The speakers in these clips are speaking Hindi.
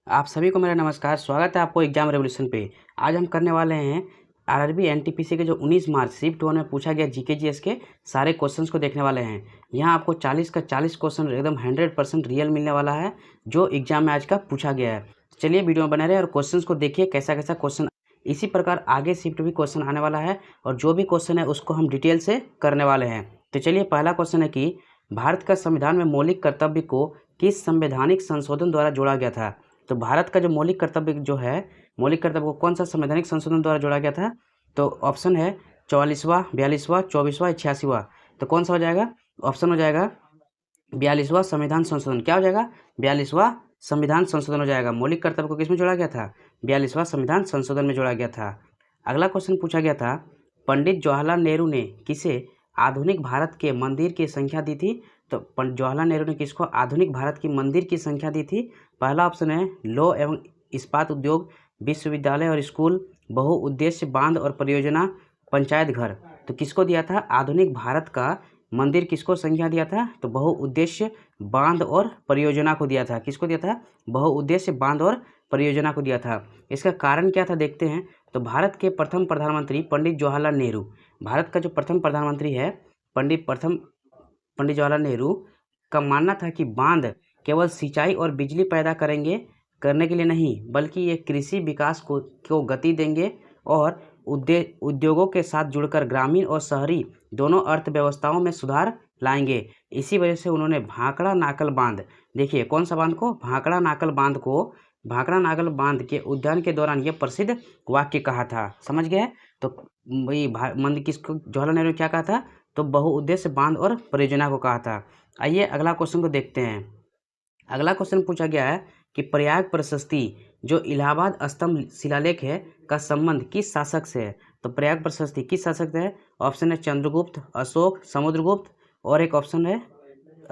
आप सभी को मेरा नमस्कार। स्वागत है आपको एग्जाम रेवोल्यूशन पे। आज हम करने वाले हैं आरआरबी एनटीपीसी के जो 19 मार्च शिफ्ट 1 में पूछा गया जीके जीएस के सारे क्वेश्चंस को देखने वाले हैं। यहाँ आपको 40 का 40 क्वेश्चन एकदम 100% रियल मिलने वाला है जो एग्जाम में आज का पूछा गया है। चलिए वीडियो में बने रहे और क्वेश्चन को देखिए कैसा कैसा क्वेश्चन। इसी प्रकार आगे शिफ्ट भी क्वेश्चन आने वाला है और जो भी क्वेश्चन है उसको हम डिटेल से करने वाले हैं। तो चलिए पहला क्वेश्चन है कि भारत का संविधान में मौलिक कर्तव्य को किस संवैधानिक संशोधन द्वारा जोड़ा गया था। तो भारत का जो मौलिक कर्तव्य जो है, मौलिक कर्तव्य को कौन सा संवैधानिक संशोधन द्वारा जोड़ा गया था। तो ऑप्शन है 44वां, 42वां, 24वां, 86वां। तो कौन सा हो जाएगा? ऑप्शन हो जाएगा 42वां संविधान संशोधन। क्या हो जाएगा? 42वां संविधान संशोधन हो जाएगा। मौलिक कर्तव्य को किस में जोड़ा गया था? 42वां संविधान संशोधन में जोड़ा गया था। अगला क्वेश्चन पूछा गया था, पंडित जवाहरलाल नेहरू ने किसे आधुनिक भारत के मंदिर की संख्या दी थी। तो पंडित जवाहरलाल नेहरू ने किसको आधुनिक भारत की मंदिर की संख्या दी थी? पहला ऑप्शन है लौह एवं इस्पात उद्योग, विश्वविद्यालय और स्कूल, बहुउद्देश्य बांध और परियोजना, पंचायत घर। तो किसको दिया था आधुनिक भारत का मंदिर? किसको संख्या दिया था? तो बहुउद्देश्य बांध और परियोजना को दिया था। किसको दिया था? बहुउद्देश्य बांध और परियोजना को दिया था। इसका कारण क्या था देखते हैं। तो भारत के प्रथम प्रधानमंत्री पंडित जवाहरलाल नेहरू, भारत का जो प्रथम प्रधानमंत्री है पंडित जवाहरलाल नेहरू का मानना था कि बांध केवल सिंचाई और बिजली पैदा करने के लिए नहीं, बल्कि ये कृषि विकास को गति देंगे और उद्योगों के साथ जुड़कर ग्रामीण और शहरी दोनों अर्थव्यवस्थाओं में सुधार लाएंगे। इसी वजह से उन्होंने भाखड़ा नाकल बांध, देखिए कौन सा बांध को? भाखड़ा नाकल बांध को, भाखड़ा नाकल बांध के उद्यान के दौरान यह प्रसिद्ध वाक्य कहा था। समझ गए? तो वही मंदिर किसको जवाहरलाल नेहरू ने क्या कहा था? तो बहुउद्देश्य बांध और परियोजना को कहा था। आइए अगला क्वेश्चन को देखते हैं। अगला क्वेश्चन पूछा गया है कि प्रयाग प्रशस्ति जो इलाहाबाद स्तंभ शिलालेख है का संबंध किस शासक से है। तो प्रयाग प्रशस्ति किस शासक से है? ऑप्शन है चंद्रगुप्त, अशोक, समुद्रगुप्त और एक ऑप्शन है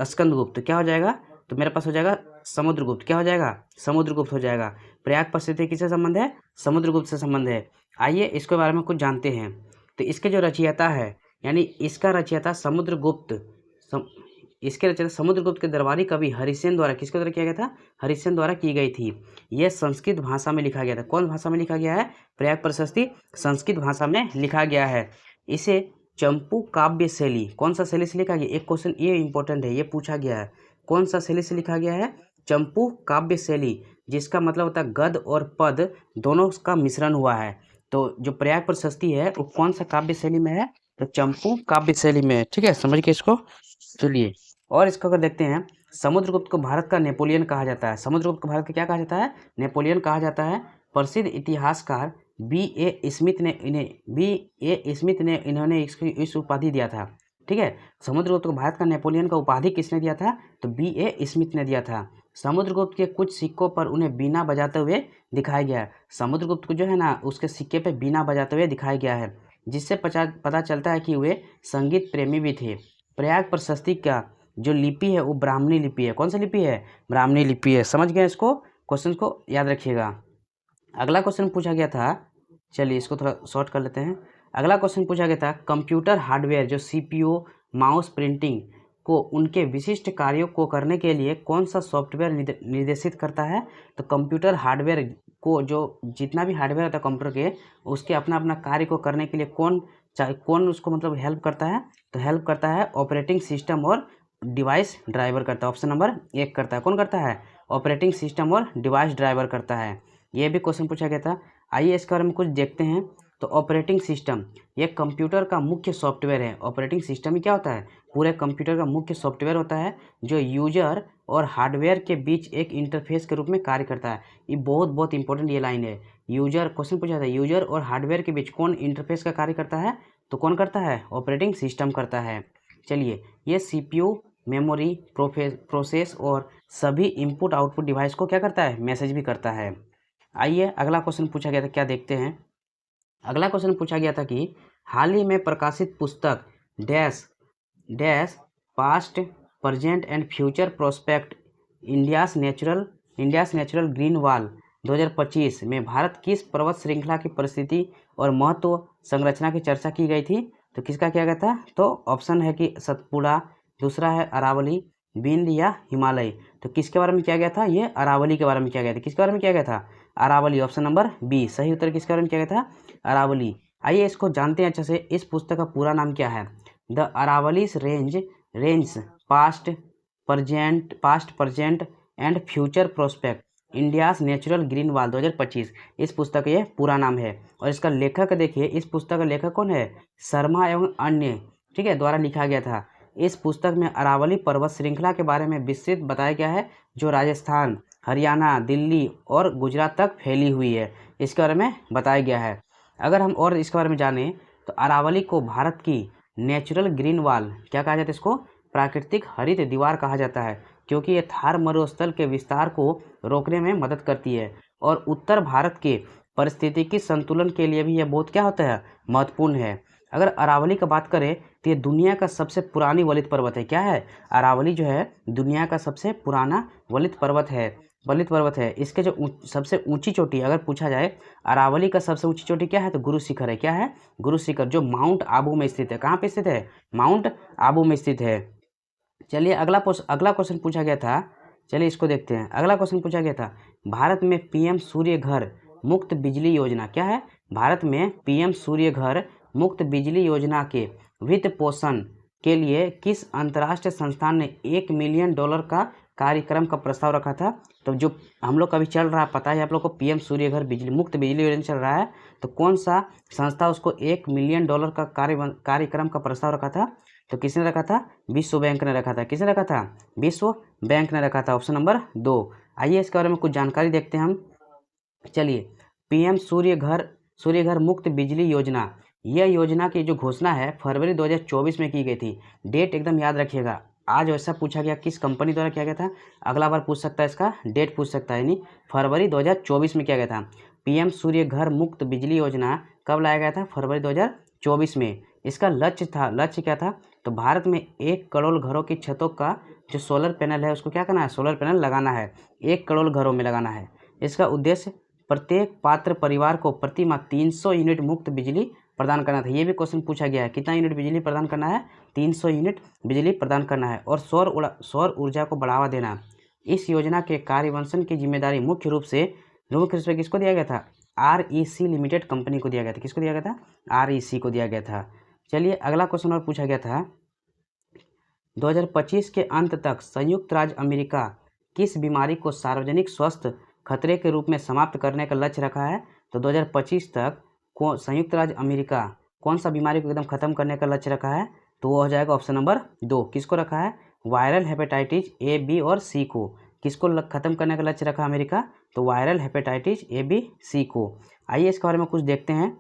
स्कंदगुप्त। क्या हो जाएगा? तो मेरे पास हो जाएगा समुद्रगुप्त। क्या हो जाएगा? समुद्रगुप्त हो जाएगा। प्रयाग प्रशस्ति किससे संबंध है? समुद्रगुप्त से संबंध है। आइए इसके बारे में कुछ जानते हैं। तो इसके जो रचयिता है, यानी इसका रचयिता समुद्रगुप्त, इसके रचयिता समुद्रगुप्त के दरबारी कवि हरिसेन द्वारा, किसके द्वारा किया गया था? हरिसेन द्वारा की गई थी। यह संस्कृत भाषा में लिखा गया था। कौन भाषा में लिखा गया है? प्रयाग प्रशस्ति संस्कृत भाषा में लिखा गया है। इसे चंपू काव्य शैली, कौन सा शैली से लिखा गया? एक क्वेश्चन ये इंपॉर्टेंट है, ये पूछा गया है। कौन सा शैली से लिखा गया है? चंपू काव्य शैली, जिसका मतलब होता है गद्य और पद दोनों का मिश्रण हुआ है। तो जो प्रयाग प्रशस्ति है वो कौन सा काव्य शैली में है? तो चंपू काव्य शैली में है। ठीक है, समझ के इसको। चलिए और इसको अगर देखते हैं, समुद्रगुप्त को भारत का नेपोलियन कहा जाता है। समुद्रगुप्त को भारत का क्या कहा जाता है? नेपोलियन कहा जाता है। प्रसिद्ध इतिहासकार B.A. स्मिथ ने इन्होंने इस उपाधि दिया था। ठीक है, समुद्रगुप्त को भारत का नेपोलियन का उपाधि किसने दिया था? तो B.A. स्मिथ ने दिया था। समुद्रगुप्त के कुछ सिक्कों पर उन्हें बीना बजाते हुए दिखाया गया है। समुद्रगुप्त को जो है ना, उसके सिक्के पे बीना बजाते हुए दिखाया गया है, जिससे पता चलता है कि वे संगीत प्रेमी भी थे। प्रयाग प्रशस्ति का जो लिपि है वो ब्राह्मणी लिपि है। कौन सी लिपि है? ब्राह्मणी लिपि है। समझ गए इसको? क्वेश्चन को याद रखिएगा। अगला क्वेश्चन पूछा गया था, चलिए इसको थोड़ा शॉर्ट कर लेते हैं। अगला क्वेश्चन पूछा गया था, कंप्यूटर हार्डवेयर जो CPU, माउस, प्रिंटिंग को उनके विशिष्ट कार्यों को करने के लिए कौन सा सॉफ्टवेयर निर्देशित करता है। तो कंप्यूटर हार्डवेयर को, जो जितना भी हार्डवेयर होता है कंप्यूटर के, उसके अपना अपना कार्य को करने के लिए कौन उसको मतलब हेल्प करता है? तो हेल्प करता है ऑपरेटिंग सिस्टम और डिवाइस ड्राइवर करता है। ऑप्शन नंबर 1 करता है। कौन करता है? ऑपरेटिंग सिस्टम और डिवाइस ड्राइवर करता है। ये भी क्वेश्चन पूछा गया था। आइए इसके बारे में कुछ देखते हैं। तो ऑपरेटिंग सिस्टम ये कंप्यूटर का मुख्य सॉफ्टवेयर है। ऑपरेटिंग सिस्टम ही क्या होता है? पूरे कंप्यूटर का मुख्य सॉफ्टवेयर होता है जो यूजर और हार्डवेयर के बीच एक इंटरफेस के रूप में कार्य करता है। ये बहुत इंपॉर्टेंट ये लाइन है। यूजर, क्वेश्चन पूछा था यूजर और हार्डवेयर के बीच कौन इंटरफेस का कार्य करता है? तो कौन करता है? ऑपरेटिंग सिस्टम करता है। चलिए, ये CPU, मेमोरी, प्रोसेस और सभी इनपुट आउटपुट डिवाइस को क्या करता है? मैसेज भी करता है। आइए अगला क्वेश्चन पूछा गया था, क्या देखते हैं। अगला क्वेश्चन पूछा गया था कि हाल ही में प्रकाशित पुस्तक dash dash past, present and future prospect India's natural green wall 2025 में भारत किस पर्वत श्रृंखला की परिस्थिति और महत्व संरचना की चर्चा की गई थी। तो किसका किया गया था? तो ऑप्शन है कि सतपुड़ा, दूसरा है अरावली, विंध्य या हिमालय। तो किसके बारे में किया गया था? ये अरावली के बारे में किया गया था। किसके बारे में किया गया था? अरावली। ऑप्शन नंबर बी सही उत्तर किसके बारे में किया गया था? अरावली। आइए इसको जानते हैं अच्छे से। इस पुस्तक का पूरा नाम क्या है? The Aravallis range past present and future prospect India's natural green wall 2025। इस पुस्तक का ये पूरा नाम है। और इसका लेखक देखिए, इस पुस्तक का लेखक कौन है? शर्मा एवं अन्य, ठीक है, द्वारा लिखा गया था। इस पुस्तक में अरावली पर्वत श्रृंखला के बारे में विस्तृत बताया गया है, जो राजस्थान, हरियाणा, दिल्ली और गुजरात तक फैली हुई है। इसके बारे में बताया गया है। अगर हम और इसके बारे में जानें तो अरावली को भारत की नेचुरल ग्रीन वॉल क्या कहा जाता है? इसको प्राकृतिक हरित दीवार कहा जाता है, क्योंकि ये थार मरुस्थल के विस्तार को रोकने में मदद करती है और उत्तर भारत के पारिस्थितिकी संतुलन के लिए भी यह बहुत क्या होता है? महत्वपूर्ण है। अगर अरावली का बात करें तो ये दुनिया का सबसे पुरानी वलित पर्वत है। क्या है? अरावली जो है दुनिया का सबसे पुराना वलित पर्वत है। इसके जो सबसे ऊंची चोटी अगर पूछा जाए, अरावली का सबसे ऊंची चोटी क्या है? तो गुरु शिखर है। क्या है? गुरु शिखर, जो माउंट आबू में स्थित है। कहाँ पे स्थित है? माउंट आबू में स्थित है। चलिए अगला क्वेश्चन पूछा गया था। चलिए इसको देखते हैं। अगला क्वेश्चन पूछा गया था, भारत में पीएम सूर्य घर मुफ्त बिजली योजना क्या है? भारत में पीएम सूर्य घर मुफ्त बिजली योजना के वित्त पोषण के लिए किस अंतर्राष्ट्रीय संस्थान ने $1 मिलियन का कार्यक्रम का प्रस्ताव रखा था? तो जो हम लोग का भी चल रहा है, पता है आप लोग को, पीएम सूर्य घर मुफ्त बिजली योजना चल रहा है, तो कौन सा संस्था उसको $1 मिलियन का कार्यक्रम का प्रस्ताव रखा था? तो किसने रखा था? विश्व बैंक ने रखा था। किसने रखा था? विश्व बैंक ने रखा था। Option number 2। आइए इसके बारे में कुछ जानकारी देखते हैं हम। चलिए, पीएम सूर्य घर मुफ्त बिजली योजना, यह योजना की जो घोषणा है फरवरी 2024 में की गई थी। डेट एकदम याद रखिएगा। आज वैसा पूछा गया किस कंपनी द्वारा किया गया था, अगला बार पूछ सकता है, इसका डेट पूछ सकता है, यानी फरवरी 2024 में किया गया था। पीएम सूर्य घर मुफ्त बिजली योजना कब लाया गया था? फरवरी 2024 में। इसका लक्ष्य क्या था? तो भारत में 1 करोड़ घरों की छतों का जो सोलर पैनल है उसको क्या करना है? सोलर पैनल लगाना है। 1 करोड़ घरों में लगाना है। इसका उद्देश्य प्रत्येक पात्र परिवार को प्रति माह 300 यूनिट मुफ्त बिजली प्रदान करना था। ये भी क्वेश्चन पूछा गया है, कितना यूनिट बिजली प्रदान करना है? 300 यूनिट बिजली प्रदान करना है। और सौर ऊर्जा को बढ़ावा देना। इस योजना के कार्यान्वयन की जिम्मेदारी मुख्य रूप से किसको दिया गया था? REC लिमिटेड कंपनी को दिया गया था। किसको दिया गया था? REC को दिया गया था। चलिए अगला क्वेश्चन और पूछा गया था, 2025 के अंत तक संयुक्त राज्य अमेरिका किस बीमारी को सार्वजनिक स्वास्थ्य खतरे के रूप में समाप्त करने का लक्ष्य रखा है? तो 2025 तक संयुक्त राज्य अमेरिका कौन सा बीमारी को एकदम खत्म करने का लक्ष्य रखा है? तो वो हो जाएगा ऑप्शन नंबर 2। किसको रखा है? वायरल हेपेटाइटिस A, B और C को। किसको खत्म करने का लक्ष्य रखा अमेरिका? तो viral hepatitis A, B, C को। आइए इसके बारे में कुछ देखते हैं।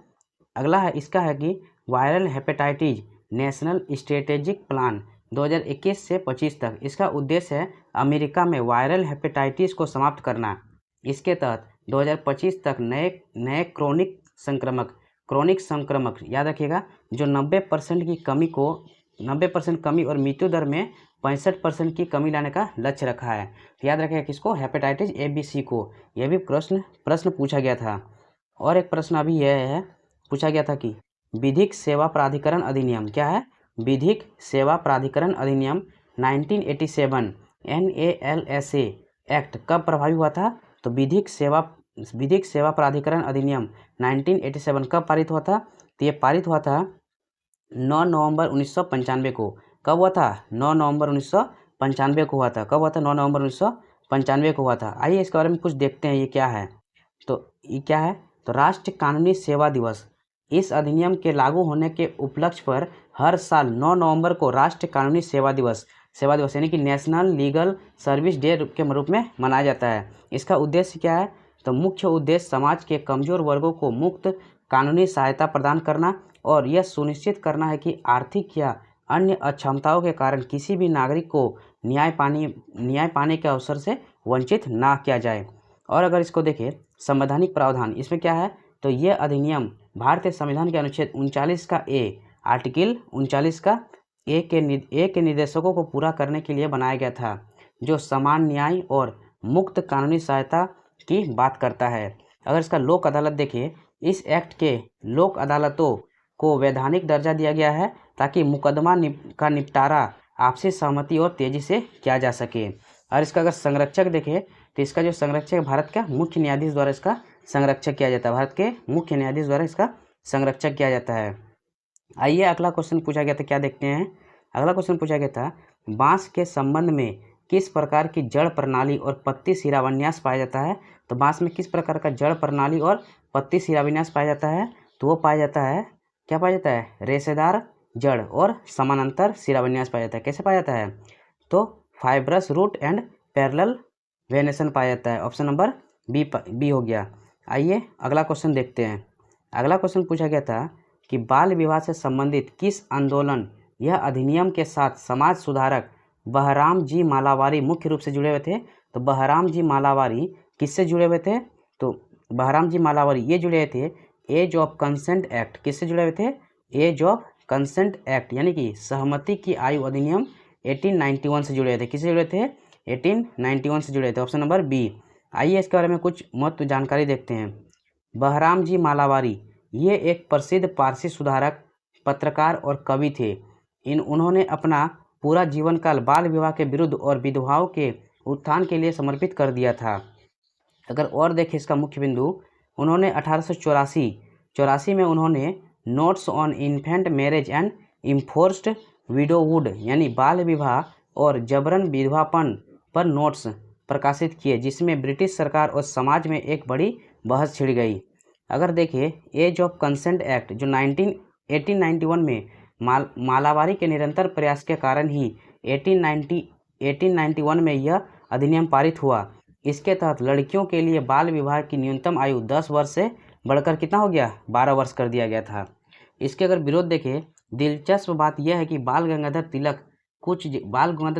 अगला है इसका है कि viral hepatitis national strategic plan 2021 से 25 तक, इसका उद्देश्य है अमेरिका में वायरल हेपेटाइटिस को समाप्त करना। इसके तहत 2025 तक नए क्रोनिक संक्रमक याद रखिएगा, जो 90% की कमी को 90% कमी और मृत्यु दर में 65% की कमी लाने का लक्ष्य रखा है। तो याद रखिएगा किसको? हेपेटाइटिस A, B, C को। यह भी प्रश्न पूछा गया था। और एक प्रश्न अभी यह है, पूछा गया था कि विधिक सेवा प्राधिकरण अधिनियम क्या है? विधिक सेवा प्राधिकरण अधिनियम 1987 NALSA एक्ट कब प्रभावी हुआ था? तो विधिक सेवा प्राधिकरण अधिनियम 1987 कब पारित हुआ था? तो ये पारित हुआ था 9 नवंबर 1995 को। कब हुआ था? 9 नवंबर 1995 को हुआ था। कब हुआ था? 9 नवंबर 1995 को हुआ था। आइए इसके बारे में कुछ देखते हैं, ये क्या है। तो ये क्या है? तो राष्ट्रीय कानूनी सेवा दिवस। इस अधिनियम के लागू होने के उपलक्ष्य पर हर साल 9 नवंबर को राष्ट्रीय कानूनी सेवा दिवस यानी कि नेशनल लीगल सर्विस डे के रूप में मनाया जाता है। इसका उद्देश्य क्या है? तो मुख्य उद्देश्य समाज के कमजोर वर्गों को मुफ्त कानूनी सहायता प्रदान करना और यह सुनिश्चित करना है कि आर्थिक या अन्य अक्षमताओं के कारण किसी भी नागरिक को न्याय पाने के अवसर से वंचित ना किया जाए। और अगर इसको देखें संवैधानिक प्रावधान, इसमें क्या है? तो यह अधिनियम भारतीय संविधान के अनुच्छेद 39 का A, आर्टिकल 39 का A के निर्देशकों को पूरा करने के लिए बनाया गया था, जो समान न्याय और मुक्त कानूनी सहायता की बात करता है। अगर इसका लोक अदालत देखिए, इस एक्ट के लोक अदालतों को वैधानिक दर्जा दिया गया है ताकि मुकदमा का निपटारा आपसी सहमति और तेजी से किया जा सके। और इसका अगर संरक्षक देखें तो इसका जो संरक्षक है भारत का मुख्य न्यायाधीश द्वारा इसका संरक्षक किया जाता है, भारत के मुख्य न्यायाधीश द्वारा इसका संरक्षक किया जाता है। आइए अगला क्वेश्चन पूछा गया था, क्या देखते हैं। अगला क्वेश्चन पूछा गया था, बांस के संबंध में किस प्रकार की जड़ प्रणाली और पत्ती शिराविन्यास पाया जाता है। तो बांस में किस प्रकार का जड़ प्रणाली और पत्ती शिराविन्यास पाया जाता है। तो वो पाया जाता है, क्या पाया जाता है, रेशेदार जड़ और समानांतर शिराविन्यास पाया जाता है। कैसे पाया जाता है, तो fibrous root and parallel venation पाया जाता है। ऑप्शन नंबर बी हो गया। आइए अगला क्वेश्चन देखते हैं। अगला क्वेश्चन पूछा गया था कि बाल विवाह से संबंधित किस आंदोलन यह अधिनियम के साथ समाज सुधारक बहराम जी मालावारी मुख्य रूप से जुड़े हुए थे। तो बहराम जी मालावारी किससे जुड़े हुए थे, तो बहराम जी मालावारी ये जुड़े हुए थे एज ऑफ कंसेंट एक्ट। किससे जुड़े हुए थे, एज ऑफ कंसेंट एक्ट यानी कि सहमति की आयु अधिनियम 1891 से जुड़े हुए थे। किससे जुड़े थे, 1891 से जुड़े थे। Option number B. आइए इसके बारे में कुछ महत्व जानकारी देखते हैं। बहराम जी मालावारी ये एक प्रसिद्ध पारसी सुधारक, पत्रकार और कवि थे। उन्होंने अपना पूरा जीवन काल बाल विवाह के विरुद्ध और विधवाओं के उत्थान के लिए समर्पित कर दिया था। अगर और देखें इसका मुख्य बिंदु, उन्होंने 1884 में उन्होंने notes on infant marriage and enforced widowhood यानी बाल विवाह और जबरन विधवापन पर नोट्स प्रकाशित किए, जिसमें ब्रिटिश सरकार और समाज में एक बड़ी बहस छिड़ गई। अगर देखिए एज ऑफ कंसेंट एक्ट जो 1891 में मालावारी के निरंतर प्रयास के कारण ही 1891 में यह अधिनियम पारित हुआ। इसके तहत लड़कियों के लिए बाल विवाह की न्यूनतम आयु 10 वर्ष से बढ़कर कितना हो गया, 12 वर्ष कर दिया गया था। इसके अगर विरोध देखें, दिलचस्प बात यह है कि बाल गंगाधर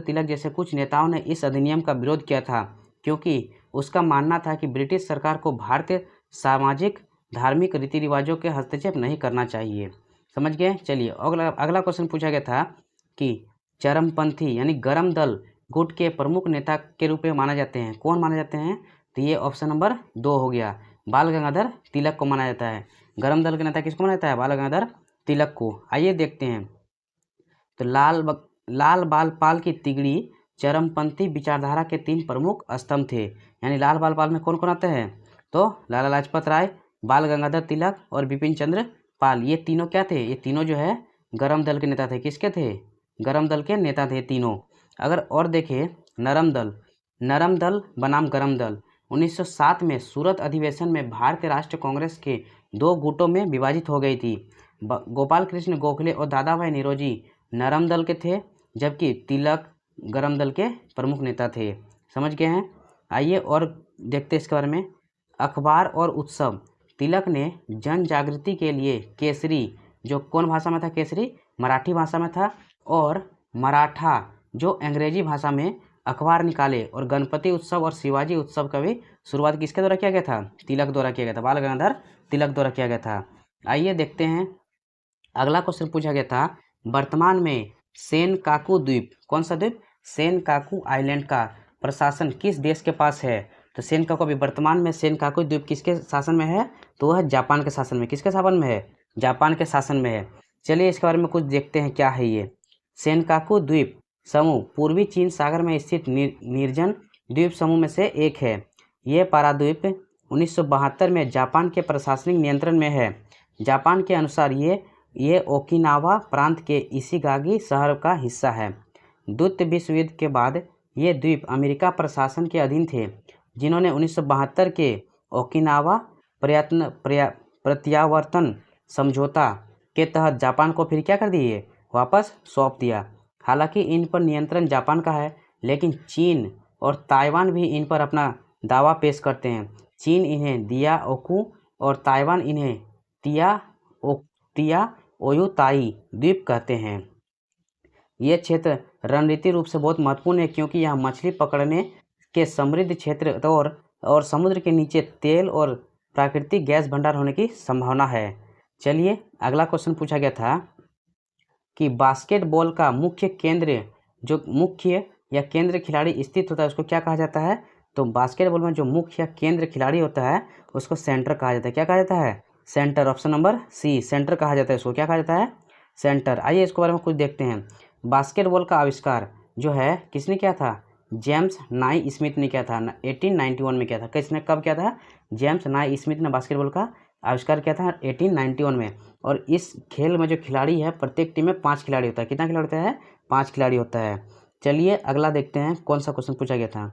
तिलक जैसे कुछ नेताओं ने इस अधिनियम का विरोध किया था, क्योंकि उसका मानना था कि ब्रिटिश सरकार को भारतीय सामाजिक धार्मिक रीति रिवाजों के हस्तक्षेप नहीं करना चाहिए। समझ गए। चलिए अगला क्वेश्चन पूछा गया था कि चरमपंथी यानी गरम दल गुट के प्रमुख नेता के रूप में माना जाते हैं, कौन माने जाते हैं। तो ये ऑप्शन नंबर 2 हो गया, बाल गंगाधर तिलक को माना जाता है। गरम दल के नेता किसको माना जाता है, बाल गंगाधर तिलक को। आइए देखते हैं। तो लाल बाल पाल की तिगड़ी चरमपंथी विचारधारा के 3 प्रमुख स्तंभ थे। यानी लाल बाल पाल में कौन कौन आते हैं, तो लाला लाजपत राय, बाल गंगाधर तिलक और बिपिन चंद्र पाल। ये तीनों क्या थे, ये तीनों जो है गरम दल के नेता थे। किसके थे, गरम दल के नेता थे तीनों। अगर और देखें नरम दल बनाम गरम दल 1907 में सूरत अधिवेशन में भारतीय राष्ट्रीय कांग्रेस के 2 गुटों में विभाजित हो गई थी। गोपाल कृष्ण गोखले और दादा भाई निरोजी नरम दल के थे, जबकि तिलक गरम दल के प्रमुख नेता थे। समझ गए हैं। आइए और देखते हैं इसके बारे में। अखबार और उत्सव, तिलक ने जन जागृति के लिए केसरी, जो कौन भाषा में था, केसरी मराठी भाषा में था, और मराठा जो अंग्रेजी भाषा में अखबार निकाले। और गणपति उत्सव और शिवाजी उत्सव का भी शुरुआत किसके द्वारा किया गया था, तिलक द्वारा किया गया था, बाल गंगाधर तिलक द्वारा किया गया था। आइए देखते हैं। अगला क्वेश्चन पूछा गया था, वर्तमान में सेनकाकू द्वीप, कौन सा द्वीप, सेनकाकू आइलैंड का प्रशासन किस देश के पास है। तो सेनकाकू अभी वर्तमान में सेनकाकू द्वीप किसके शासन में है, तो वह जापान के शासन में। किसके शासन में है, जापान के शासन में है। चलिए इसके बारे में कुछ देखते हैं क्या है ये। सेनकाकू द्वीप समूह पूर्वी चीन सागर में स्थित निर्जन द्वीप समूह में से एक है। ये पाराद्वीप 1972 में जापान के प्रशासनिक नियंत्रण में है। जापान के अनुसार ये ओकिनावा प्रांत के इशिगागी शहर का हिस्सा है। द्वितीय विश्व युद्ध के बाद ये द्वीप अमेरिका प्रशासन के अधीन थे, जिन्होंने 1972 के ओकिनावा प्रत्यावर्तन समझौता के तहत जापान को फिर क्या कर दिए, वापस सौंप दिया। हालांकि इन पर नियंत्रण जापान का है, लेकिन चीन और ताइवान भी इन पर अपना दावा पेश करते हैं। चीन इन्हें दियाओकू और ताइवान इन्हें तियाओयुताई द्वीप कहते हैं। ये क्षेत्र रणनीतिक रूप से बहुत महत्वपूर्ण है, क्योंकि यहाँ मछली पकड़ने के समृद्ध क्षेत्र और समुद्र के नीचे तेल और प्राकृतिक गैस भंडार होने की संभावना है। चलिए अगला क्वेश्चन पूछा गया था कि बास्केटबॉल का मुख्य केंद्र, जो मुख्य या केंद्र खिलाड़ी स्थित होता है, उसको क्या कहा जाता है। तो बास्केटबॉल में जो मुख्य केंद्र खिलाड़ी होता है उसको सेंटर कहा जाता है। क्या कहा जाता है, centre. Option number C, centre कहा जाता है उसको। क्या कहा जाता है, सेंटर। आइए इसके बारे में कुछ देखते हैं। बास्केटबॉल का आविष्कार जो है किसने किया था? जेम्स नाई स्मिथ ने किया था। 1891 में किया था। किसने कब किया था? जेम्स नाई स्मिथ ने बास्केटबॉल का आविष्कार किया था 1891 में। और इस खेल में जो खिलाड़ी है, प्रत्येक टीम में 5 खिलाड़ी होता है। कितना खिलाड़ी होता है? 5 खिलाड़ी होता है। चलिए अगला देखते हैं कौन सा क्वेश्चन पूछा गया था।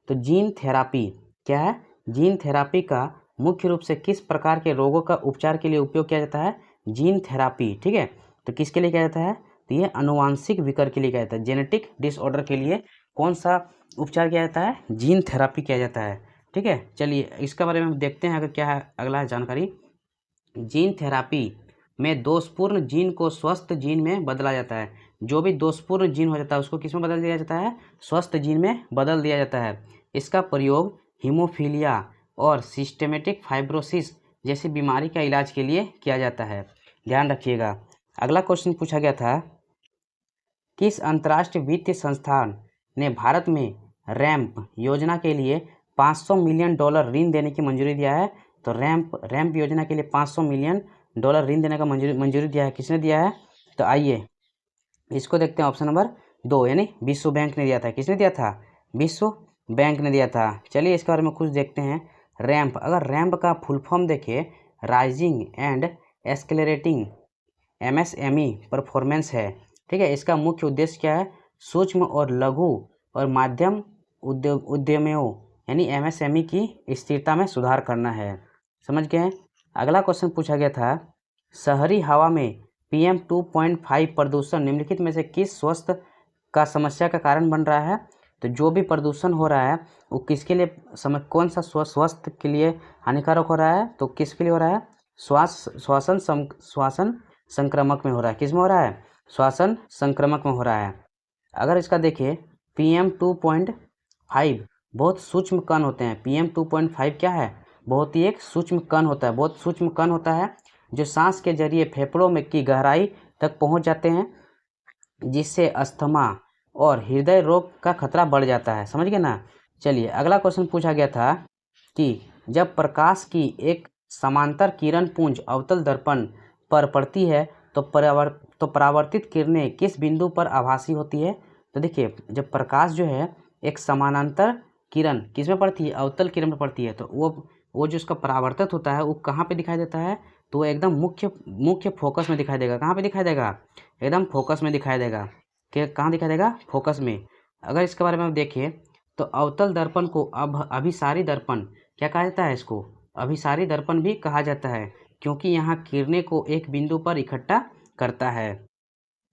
तो जीन थेरापी क्या है? जीन थेरापी का मुख्य रूप से किस प्रकार के रोगों का उपचार के लिए उपयोग किया जाता है? जीन थेरापी, ठीक है। तो किसके लिए किया जाता है? तो ये अनुवांशिक विकार के लिए किया जाता है। जेनेटिक डिसऑर्डर के लिए कौन सा उपचार किया जाता है? जीन थेरापी किया जाता है, ठीक है। चलिए इसके बारे में हम देखते हैं अगर क्या है अगला जानकारी। जीन थेरापी में दोषपूर्ण जीन को स्वस्थ जीन में बदला जाता है। जो भी दोषपूर्ण जीन हो जाता है उसको किस में बदल दिया जाता है? स्वस्थ जीन में बदल दिया जाता है। इसका प्रयोग हीमोफीलिया और सिस्टेमेटिक फाइब्रोसिस जैसी बीमारी का इलाज के लिए किया जाता है। ध्यान रखिएगा। अगला क्वेश्चन पूछा गया था, किस अंतर्राष्ट्रीय वित्तीय संस्थान ने भारत में रैंप योजना के लिए $500 मिलियन ऋण देने की मंजूरी दिया है? तो रैंप योजना के लिए $500 मिलियन ऋण देने का मंजूरी दिया है। किसने दिया है? तो आइए इसको देखते हैं। ऑप्शन नंबर 2 यानी विश्व बैंक ने दिया था। किसने दिया था? विश्व बैंक ने दिया था। चलिए इसके बारे में कुछ देखते हैं। रैंप, अगर रैंप का फुल फॉर्म देखें, राइजिंग एंड एस्केलेरेटिंग MSME परफॉर्मेंस है, ठीक है। इसका मुख्य उद्देश्य क्या है? सूक्ष्म और लघु और माध्यम उद्यमियों यानी MSME की स्थिरता में सुधार करना है। समझ गए? अगला क्वेश्चन पूछा गया था, शहरी हवा में PM 2.5 प्रदूषण निम्नलिखित में से किस स्वास्थ्य का समस्या का कारण बन रहा है? तो जो भी प्रदूषण हो रहा है वो किसके लिए कौन सा स्वास्थ्य के लिए हानिकारक हो रहा है? तो किसके लिए हो रहा है? श्वसन संक्रमक में हो रहा है। किस में हो रहा है? श्वसन संक्रमक में हो रहा है। अगर इसका देखिए PM 2.5 बहुत सूक्ष्म कण होते हैं। PM 2.5 क्या है? बहुत ही एक सूक्ष्म कण होता है। बहुत सूक्ष्म कण होता है जो सांस के जरिए फेफड़ों में की गहराई तक पहुंच जाते हैं, जिससे अस्थमा और हृदय रोग का खतरा बढ़ जाता है। समझ गए ना? चलिए अगला क्वेश्चन पूछा गया था कि जब प्रकाश की एक समांतर किरण पुंज अवतल दर्पण पर पड़ती है तो परावर्तित किरणें किस बिंदु पर आभासी होती है? तो देखिए जब प्रकाश जो है एक समानांतर किरण किस में पड़ती है? अवतल किरण में पड़ती है। तो वो जो उसका परावर्तित होता है वो कहाँ पे दिखाई देता है? तो वो एकदम मुख्य फोकस में दिखाई देगा। कहाँ पे दिखाई देगा? एकदम फोकस में दिखाई देगा। कि कहाँ दिखाई देगा? फोकस में। अगर इसके बारे में हम देखें तो अवतल दर्पण को अभिसारी दर्पण क्या कहा जाता है? इसको अभिसारी दर्पण भी कहा जाता है, क्योंकि यहाँ किरणें को एक बिंदु पर इकट्ठा करता है।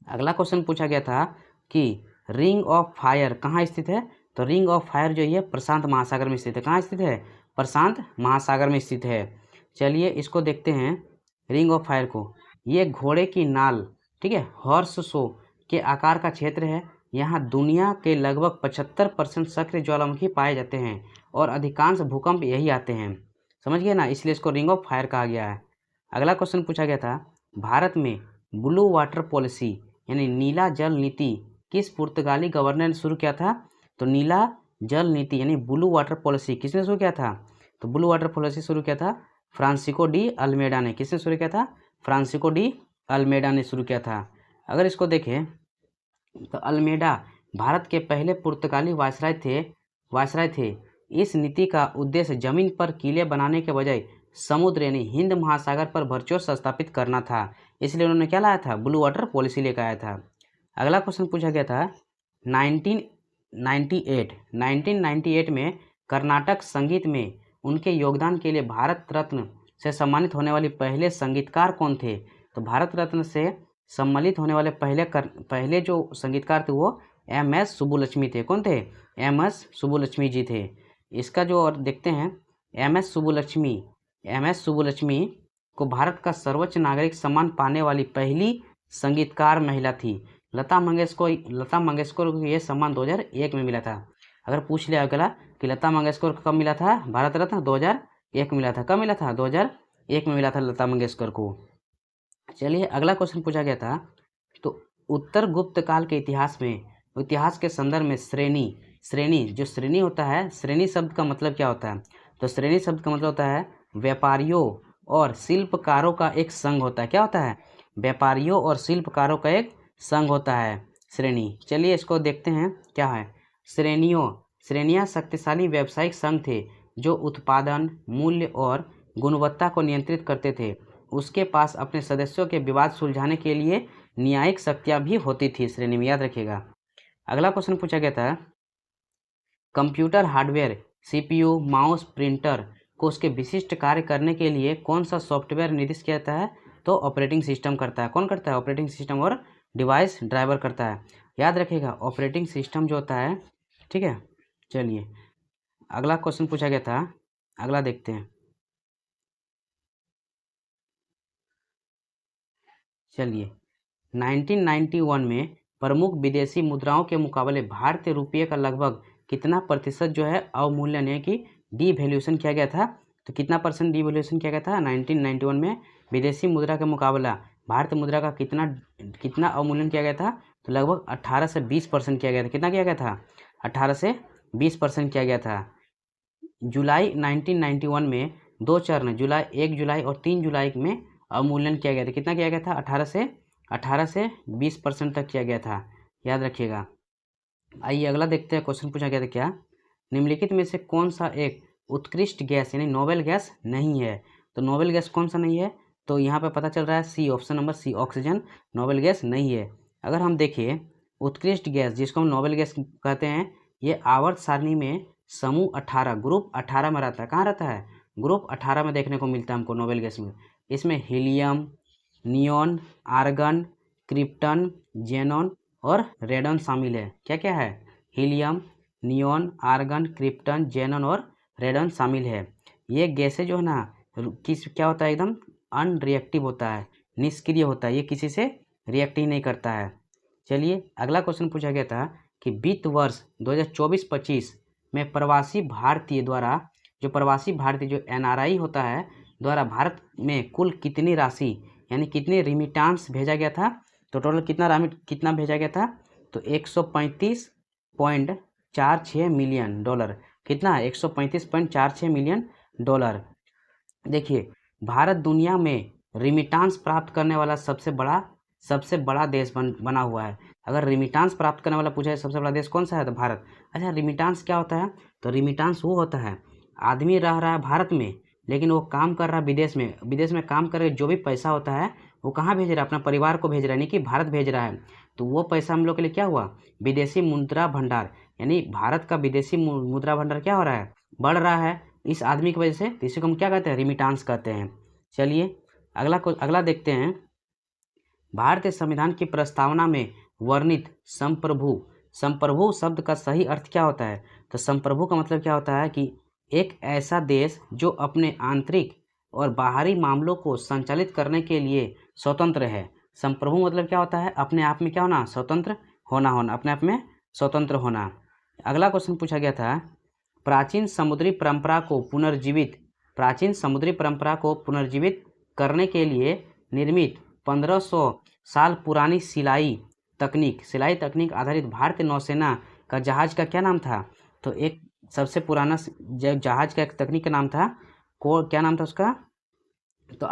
अगला क्वेश्चन पूछा गया था कि रिंग ऑफ फायर कहाँ स्थित है? तो रिंग ऑफ फायर जो है प्रशांत महासागर में स्थित है। कहाँ स्थित है? प्रशांत महासागर में स्थित है। चलिए इसको देखते हैं रिंग ऑफ फायर को। ये घोड़े की नाल, ठीक है, हॉर्स शो के आकार का क्षेत्र है। यहाँ दुनिया के लगभग 75% सक्रिय ज्वालामुखी पाए जाते हैं और अधिकांश भूकंप यही आते हैं। समझ गए ना? इसलिए इसको रिंग ऑफ फायर कहा गया है। अगला क्वेश्चन पूछा गया था, भारत में ब्लू वाटर पॉलिसी यानी नीला जल नीति किस पुर्तगाली गवर्नर ने शुरू किया था? तो नीला जल नीति यानी ब्लू वाटर पॉलिसी किसने शुरू किया था? तो ब्लू वाटर पॉलिसी शुरू किया था फ्रांसिस्को डी अल्मेडा ने। किसने शुरू किया था? फ्रांसिस्को डी अल्मेडा ने शुरू किया था। अगर इसको देखें तो अल्मेडा भारत के पहले पुर्तगाली वायसराय थे। इस नीति का उद्देश्य जमीन पर किले बनाने के बजाय समुद्र यानी हिंद महासागर पर वर्चस्व स्थापित करना था। इसलिए उन्होंने क्या लाया था? ब्लू वाटर पॉलिसी लेकर आया था। अगला क्वेश्चन पूछा गया था 1998 में कर्नाटक संगीत में उनके योगदान के लिए भारत रत्न से सम्मानित होने वाले पहले संगीतकार कौन थे? तो भारत रत्न से सम्मानित होने वाले पहले जो संगीतकार थे वो MS सुब्बुलक्ष्मी थे। कौन थे? MS सुब्बुलक्ष्मी जी थे। इसका जो और देखते हैं MS सुब्बुलक्ष्मी को भारत का सर्वोच्च नागरिक सम्मान पाने वाली पहली संगीतकार महिला थी। लता मंगेशकर को यह सम्मान 2001 में मिला था। अगर पूछ लिया अगला कि लता मंगेशकर को कब मिला था भारत रत्न? 2001 में मिला था। कब मिला था? 2001 में मिला था लता मंगेशकर को। चलिए अगला क्वेश्चन पूछा गया था, तो उत्तर गुप्त काल के इतिहास के संदर्भ में श्रेणी जो श्रेणी होता है, श्रेणी शब्द का मतलब क्या होता है? तो श्रेणी शब्द का मतलब होता है व्यापारियों और शिल्पकारों का एक संघ होता है। क्या होता है? व्यापारियों और शिल्पकारों का एक संघ होता है। श्रेणी। चलिए इसको देखते हैं क्या है। श्रेणियाँ शक्तिशाली व्यावसायिक संघ थे जो उत्पादन, मूल्य और गुणवत्ता को नियंत्रित करते थे। उसके पास अपने सदस्यों के विवाद सुलझाने के लिए न्यायिक शक्तियाँ भी होती थी श्रेणी में, याद रखिएगा। अगला क्वेश्चन पूछा गया था, computer hardware CPU, mouse, printer को उसके विशिष्ट कार्य करने के लिए कौन सा सॉफ्टवेयर निर्दिष्ट किया जाता है? तो ऑपरेटिंग सिस्टम करता है। कौन करता है? ऑपरेटिंग सिस्टम और डिवाइस ड्राइवर करता है, याद रखिएगा। ऑपरेटिंग सिस्टम जो होता है, ठीक है। चलिए अगला क्वेश्चन पूछा गया था, अगला देखते हैं। चलिए 1991 में प्रमुख विदेशी मुद्राओं के मुकाबले भारतीय रुपये का लगभग कितना प्रतिशत जो है अवमूल्यन यानी कि डीवैल्यूएशन किया गया था? तो कितना परसेंट डीवैल्यूएशन किया गया था 1991 में? विदेशी मुद्रा का मुकाबला भारतीय मुद्रा का कितना अवमूल्यन किया गया था? तो लगभग 18 से 20% किया गया था। कितना किया गया था? 18 से 20% किया गया था। जुलाई 1991 में 2 चरण, 1 जुलाई और 3 जुलाई में अवमूल्यन किया गया था। कितना किया गया था? 18 से 20% तक किया गया था, याद रखिएगा। आइए अगला देखते हैं। क्वेश्चन पूछा गया था क्या, निम्नलिखित में से कौन सा एक उत्कृष्ट गैस यानी नोबेल गैस नहीं है? तो नोबेल गैस कौन सा नहीं है? तो यहाँ पे पता चल रहा है C, option number C, oxygen noble gas नहीं है। अगर हम देखिए उत्कृष्ट गैस जिसको हम नोबेल गैस कहते हैं, ये आवर्त सारणी में समूह 18 ग्रुप 18 में रहता है। कहाँ रहता है? ग्रुप 18 में देखने को मिलता है हमको नोबेल गैस में। इसमें helium, neon, argon, krypton, xenon और रेडन शामिल है। क्या क्या है? Helium, neon, argon, krypton, xenon और रेडन शामिल है। ये गैसें जो है ना क्या होता है, एकदम अनरिएक्टिव होता है, निष्क्रिय होता है, ये किसी से रिएक्ट ही नहीं करता है। चलिए अगला क्वेश्चन पूछा गया था कि वित्त वर्ष 2024-25 में प्रवासी भारतीय जो NRI होता है द्वारा भारत में कुल कितनी राशि यानी कितनी रिमिटांस भेजा गया था? तो टोटल कितना भेजा गया था? तो 135.46 मिलियन डॉलर। कितना है? 135.46 मिलियन डॉलर। देखिए भारत दुनिया में रिमिटांस प्राप्त करने वाला सबसे बड़ा देश बना हुआ है। अगर रिमिटांस प्राप्त करने वाला पूछा है सबसे बड़ा देश कौन सा है, तो भारत। अच्छा, रिमिटांस क्या होता है? तो रिमिटांस वो होता है, आदमी रह रहा है भारत में लेकिन वो काम कर रहा है विदेश में काम कर जो भी पैसा होता है वो कहाँ भेज रहा है? अपना परिवार को भेज रहा है, यानी कि भारत भेज रहा है। तो वो पैसा हम लोग के लिए क्या हुआ? विदेशी मुद्रा भंडार, यानी भारत का विदेशी मुद्रा भंडार क्या हो रहा है? बढ़ रहा है इस आदमी की वजह से। तो इसी को हम क्या कहते हैं? रिमिटांस कहते हैं। चलिए अगला देखते हैं। भारतीय संविधान की प्रस्तावना में वर्णित संप्रभु शब्द का सही अर्थ क्या होता है? तो संप्रभु का मतलब क्या होता है कि एक ऐसा देश जो अपने आंतरिक और बाहरी मामलों को संचालित करने के लिए स्वतंत्र है। संप्रभु मतलब क्या होता है? अपने आप में क्या होना? स्वतंत्र होना, अपने आप में स्वतंत्र होना। अगला क्वेश्चन पूछा गया था, प्राचीन समुद्री परंपरा को पुनर्जीवित करने के लिए निर्मित 1500 साल पुरानी सिलाई तकनीक आधारित भारतीय नौसेना का जहाज का क्या नाम था? तो एक सबसे पुराना जहाज का एक तकनीक का नाम था, क्या नाम था उसका? तो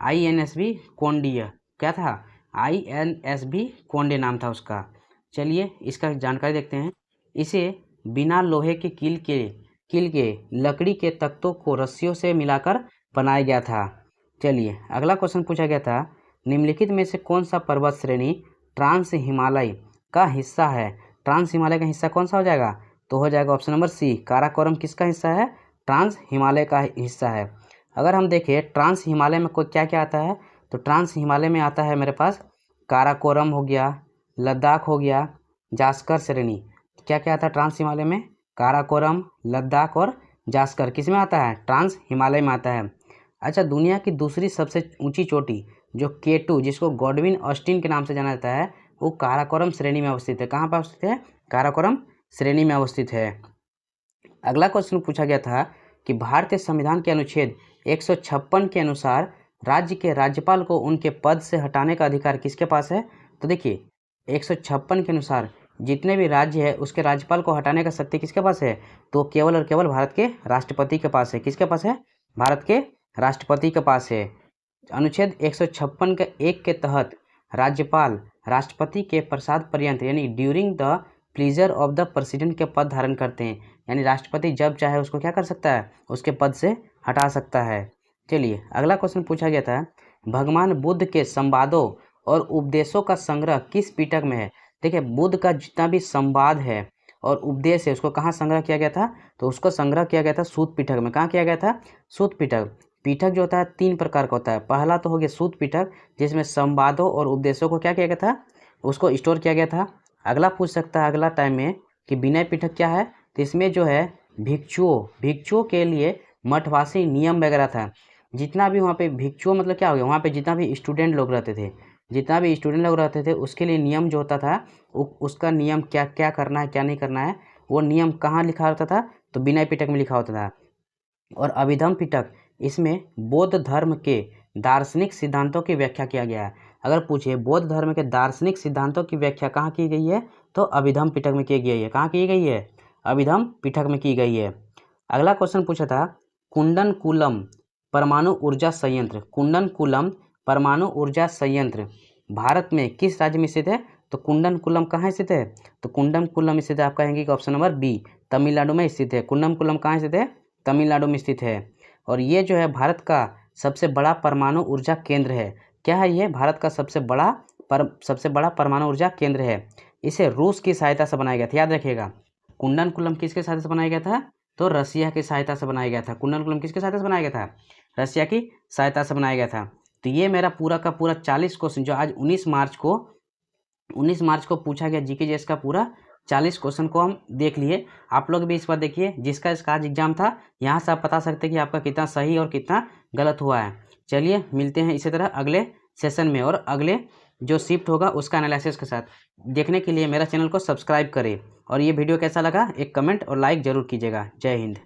INSB कोंडिया। क्या था? INSB कोंडे नाम था उसका। चलिए इसका जानकारी देखते हैं। इसे बिना लोहे के कील के लकड़ी के तख्तों को रस्सियों से मिलाकर बनाया गया था। चलिए अगला क्वेश्चन पूछा गया था, निम्नलिखित में से कौन सा पर्वत श्रेणी ट्रांस हिमालय का हिस्सा है? ट्रांस हिमालय का हिस्सा कौन सा हो जाएगा? तो हो जाएगा ऑप्शन नंबर सी, काराकोरम किसका हिस्सा है? ट्रांस हिमालय का हिस्सा है। अगर हम देखें ट्रांस हिमालय में क्या क्या आता है, तो ट्रांस हिमालय में आता है मेरे पास काराकोरम हो गया, लद्दाख हो गया, जास्कर श्रेणी। क्या क्या आता है ट्रांस हिमालय में? काराकोरम, लद्दाख और जास्कर किस में आता है? ट्रांस हिमालय में आता है। अच्छा, दुनिया की दूसरी सबसे ऊंची चोटी जो K2 जिसको गॉडविन ऑस्टिन के नाम से जाना जाता है, वो काराकोरम श्रेणी में अवस्थित है। कहाँ पर अवस्थित है? काराकोरम श्रेणी में अवस्थित है। अगला क्वेश्चन पूछा गया था कि भारतीय संविधान के अनुच्छेद 156 के अनुसार राज्य के राज्यपाल को उनके पद से हटाने का अधिकार किसके पास है? तो देखिए 156 के अनुसार जितने भी राज्य है उसके राज्यपाल को हटाने का शक्ति किसके पास है? तो केवल और केवल भारत के राष्ट्रपति के पास है। किसके पास है? भारत के राष्ट्रपति के पास है। अनुच्छेद 156 के 1 के तहत राज्यपाल राष्ट्रपति के प्रसाद पर्यंत यानी during the pleaser of the president के पद धारण करते हैं। यानी राष्ट्रपति जब चाहे उसको क्या कर सकता है, उसके पद से हटा सकता है। चलिए अगला क्वेश्चन पूछा गया था, भगवान बुद्ध के संवादों और उपदेशों का संग्रह किस पिटक में है। देखिए बुद्ध का जितना भी संवाद है और उपदेश है उसको कहाँ संग्रह किया गया था, तो उसको संग्रह किया गया था सूत पिटक में। कहाँ किया गया था, सूत पिटक। पिटक जो होता है 3 प्रकार का होता है। पहला तो हो गया सूत पिटक, जिसमें संवादों और उपदेशों को क्या किया गया था, उसको स्टोर किया गया था। अगला पूछ सकता है अगला टाइम में कि विनय पिटक क्या है, तो इसमें जो है भिक्षुओं के लिए मठवासी नियम वगैरह था। जितना भी वहाँ पे भिक्षुओं मतलब क्या हो गया, वहाँ पे जितना भी स्टूडेंट लोग रहते थे उसके लिए नियम जो होता था, उसका नियम क्या क्या करना है क्या नहीं करना है, वो नियम कहाँ लिखा होता था, तो विनय पिटक में लिखा होता था। और अभिधम पिटक, इसमें बौद्ध धर्म के दार्शनिक सिद्धांतों की व्याख्या किया गया है। अगर पूछिए बौद्ध धर्म के दार्शनिक सिद्धांतों की व्याख्या कहाँ की गई है, तो अभिधम पिटक में की गई है। कहाँ की गई है, अभिधम पिटक में की गई है। अगला क्वेश्चन पूछा था, कुंडनकुलम परमाणु ऊर्जा संयंत्र भारत में किस राज्य में स्थित है, तो कुंडनकुलम कहाँ स्थित है, तो कुंडनकुलम स्थित है, आप कहेंगे कि ऑप्शन नंबर बी तमिलनाडु में स्थित है। कुंडनकुलम कहाँ स्थित है, तमिलनाडु में स्थित है। और ये जो है भारत का सबसे बड़ा परमाणु ऊर्जा केंद्र है। क्या है ये, भारत का सबसे बड़ा परमाणु ऊर्जा केंद्र है। इसे रूस की सहायता से बनाया गया था, याद रखिएगा। कुंडनकुलम किसके सहायता से बनाया गया था, तो रसिया की सहायता से बनाया गया था। कुंडनकुलम किसके सहायता से बनाया गया था, रसिया की सहायता से बनाया गया था। तो ये मेरा पूरा का पूरा 40 क्वेश्चन जो आज 19 मार्च को पूछा गया जीकेजीएस का पूरा 40 क्वेश्चन को हम देख लिए। आप लोग भी इस बार देखिए, जिसका इसका आज एग्जाम था, यहाँ से आप बता सकते हैं कि आपका कितना सही और कितना गलत हुआ है। चलिए मिलते हैं इसी तरह अगले सेशन में, और अगले जो शिफ्ट होगा उसका एनालिसिस के साथ। देखने के लिए मेरा चैनल को सब्सक्राइब करें, और ये वीडियो कैसा लगा एक कमेंट और लाइक ज़रूर कीजिएगा। जय हिंद।